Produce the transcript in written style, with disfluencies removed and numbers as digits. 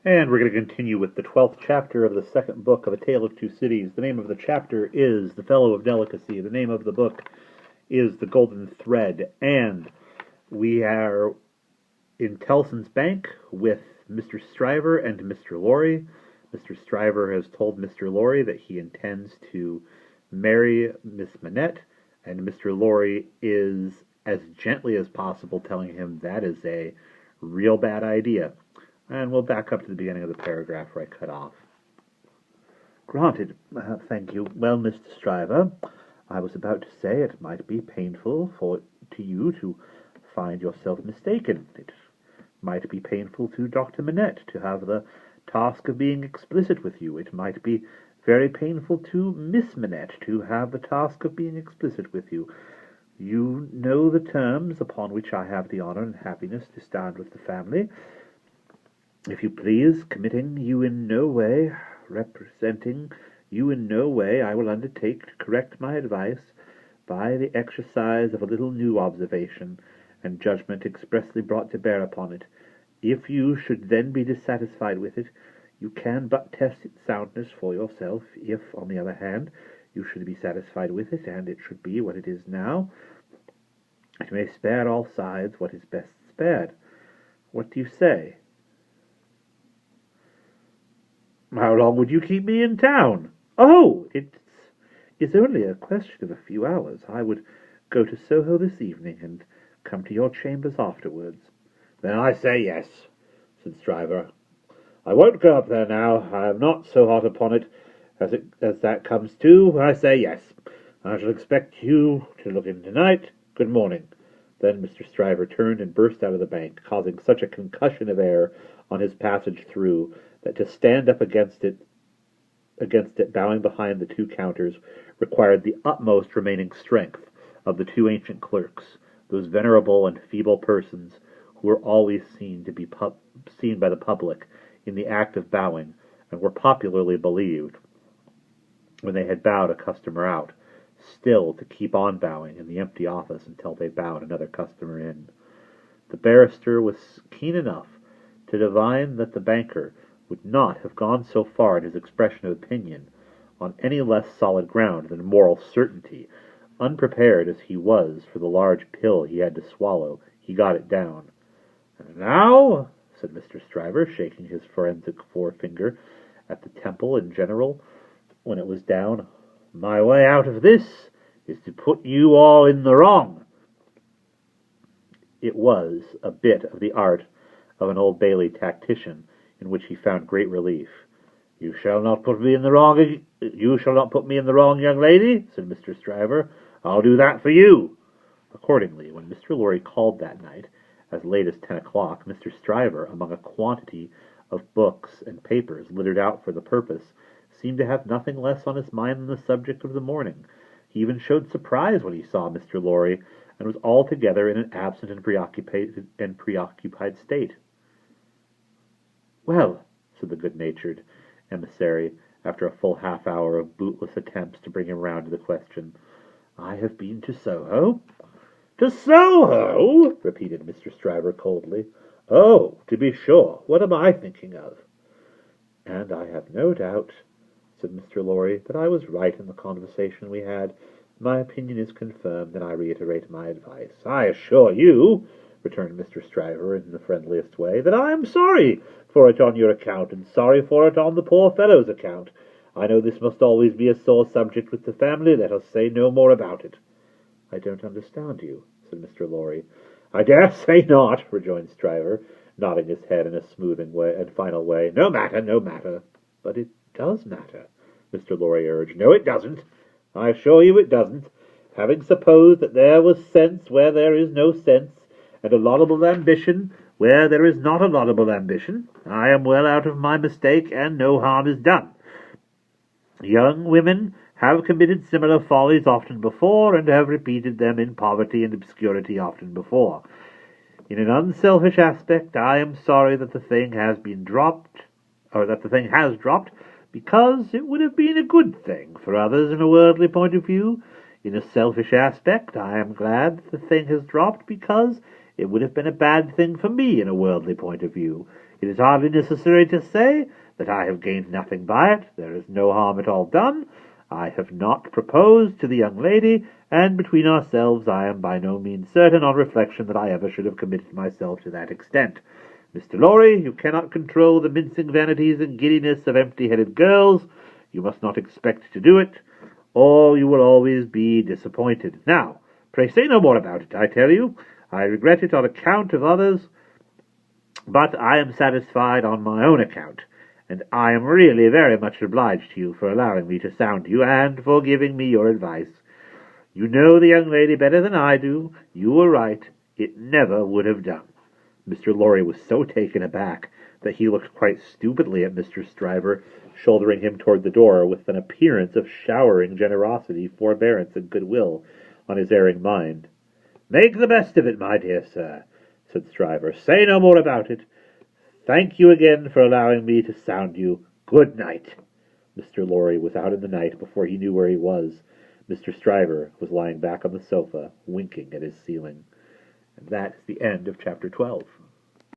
And we're going to continue with the 12th chapter of the second book of A Tale of Two Cities. The name of the chapter is The Fellow of Delicacy. The name of the book is The Golden Thread. And we are in Tellson's Bank with Mr. Stryver and Mr. Lorry. Mr. Stryver has told Mr. Lorry that he intends to marry Miss Manette, and Mr. Lorry is, as gently as possible, telling him that is a real bad idea. And we'll back up to the beginning of the paragraph where I cut off. Granted, thank you. Well, Mr. Stryver, I was about to say it might be painful to you to find yourself mistaken. It might be painful to Dr. Manette to have the task of being explicit with you. It might be very painful to Miss Manette to have the task of being explicit with you. You know the terms upon which I have the honor and happiness to stand with the family. If you please, committing you in no way, representing you in no way, I will undertake to correct my advice by the exercise of a little new observation and judgment expressly brought to bear upon it. If you should then be dissatisfied with it, you can but test its soundness for yourself. If, on the other hand, you should be satisfied with it, and it should be what it is now, it may spare all sides what is best spared. What do you say? How long would you keep me in town? Oh, it's only a question of a few hours. I would go to Soho this evening and come to your chambers afterwards. Then I say yes, said Stryver. I won't go up there now. I am not so hot upon it as that comes to. I say yes. I shall expect you to look in tonight. Good morning. Then Mr. Stryver turned and burst out of the bank, causing such a concussion of air on his passage through that to stand up against it, bowing behind the two counters, required the utmost remaining strength of the two ancient clerks, those venerable and feeble persons who were always seen by the public in the act of bowing, and were popularly believed, when they had bowed a customer out, still to keep on bowing in the empty office until they bowed another customer in. The barrister was keen enough to divine that the banker would not have gone so far in his expression of opinion on any less solid ground than moral certainty. Unprepared as he was for the large pill he had to swallow, he got it down. And now, said Mr. Stryver, shaking his forensic forefinger at the temple in general, when it was down, my way out of this is to put you all in the wrong. It was a bit of the art of an Old Bailey tactician, in which he found great relief. You shall not put me in the wrong, young lady, said Mr. Stryver. I'll do that for you. Accordingly, when Mr. Lorry called that night, as late as 10 o'clock, Mr. Stryver, among a quantity of books and papers littered out for the purpose, seemed to have nothing less on his mind than the subject of the morning. He even showed surprise when he saw Mr. Lorry, and was altogether in an absent and preoccupied state. Well, said the good-natured emissary, after a full half-hour of bootless attempts to bring him round to the question, I have been to Soho. To Soho? Repeated Mr. Stryver coldly. Oh, to be sure. What am I thinking of? And I have no doubt, said Mr. Lorry, that I was right in the conversation we had. My opinion is confirmed, and I reiterate my advice. I assure you, returned Mr. Stryver in the friendliest way, that I am sorry for it on your account, and sorry for it on the poor fellow's account. I know this must always be a sore subject with the family. Let us say no more about it. I don't understand you, said Mr. Lorry. I dare say not, rejoined Stryver, nodding his head in a smoothing way and final way. No matter, no matter. But it does matter, Mr. Lorry urged. No, it doesn't. I assure you it doesn't. Having supposed that there was sense where there is no sense, and a laudable ambition where there is not a laudable ambition, I am well out of my mistake, and no harm is done. Young women have committed similar follies often before, and have repeated them in poverty and obscurity often before. In an unselfish aspect, I am sorry that the thing has dropped, because it would have been a good thing for others in a worldly point of view. In a selfish aspect, I am glad the thing has dropped, because it would have been a bad thing for me in a worldly point of view. It is hardly necessary to say that I have gained nothing by it. There is no harm at all done. I have not proposed to the young lady, and between ourselves I am by no means certain on reflection that I ever should have committed myself to that extent. Mr. Lorry, you cannot control the mincing vanities and giddiness of empty-headed girls. You must not expect to do it, or you will always be disappointed. Now, pray say no more about it, I tell you. I regret it on account of others, but I am satisfied on my own account, and I am really very much obliged to you for allowing me to sound you, and for giving me your advice. You know the young lady better than I do. You were right. It never would have done." Mr. Lorry was so taken aback that he looked quite stupidly at Mr. Stryver, shouldering him toward the door with an appearance of showering generosity, forbearance, and goodwill on his erring mind. "Make the best of it, my dear sir," said Stryver. "Say no more about it. Thank you again for allowing me to sound you. Good night." Mr. Lorry was out in the night before he knew where he was. Mr. Stryver was lying back on the sofa, winking at his ceiling. And that is the end of chapter 12.